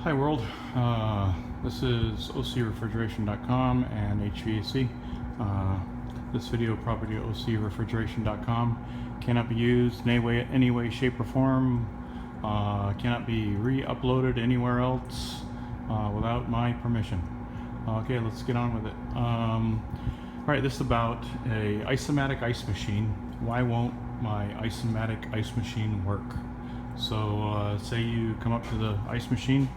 Hi world, this is OcRefrigeration.com and H.V.A.C. This video property OcRefrigeration.com cannot be used in any way, shape, or form. Cannot be re-uploaded anywhere else without my permission. Okay, let's get on with it. Alright, this is about a ice-O-matic ice machine. Why won't my ice-O-matic ice machine work? So say you come up to the ice machine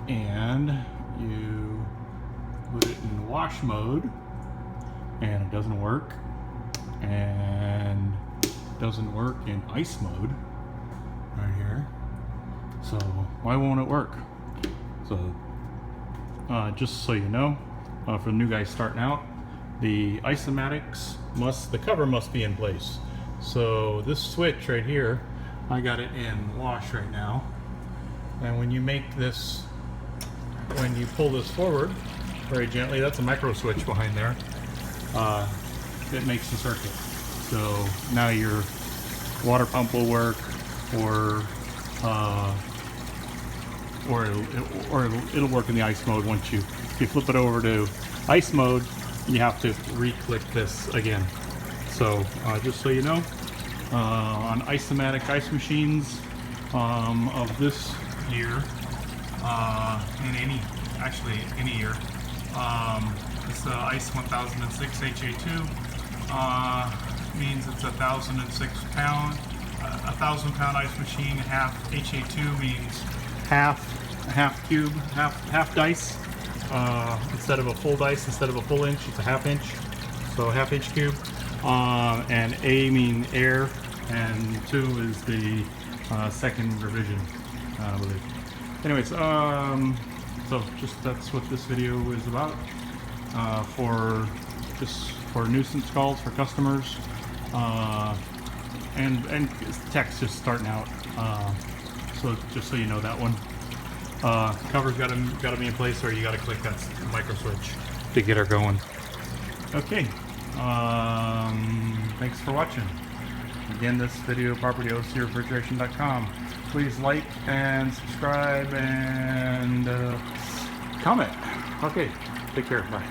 and you put it in wash mode and it doesn't work, and it doesn't work in ice mode right here. So why won't it work? So just so you know, for the new guys starting out, the ice-O-matics the cover must be in place. So this switch right here, I got it in wash right now, and when you pull this forward very gently, that's a micro switch behind there, it makes the circuit. So now your water pump will work, or it'll work in the ice mode. Once you flip it over to ice mode, you have to re-click this again. So just so you know, on ice-O-matic ice machines of this year, in any year, it's the ICE 1006 H.V.A.C. Means it's 1,006 pound, 1,000-pound ice machine. Half H.V.A.C. means half cube, half dice. Instead of a full dice, instead of a full inch, it's a half inch. So half inch cube. And A mean air, and 2 is the second revision, I believe. Anyways, so just that's what this video is about. For nuisance calls for customers, and techs just starting out. So just so you know that one. Cover's got to be in place, or you got to click that micro switch to get her going. Okay. Thanks for watching. Again, this video property OcRefrigeration.com. Please like and subscribe and comment. Okay, take care. Bye.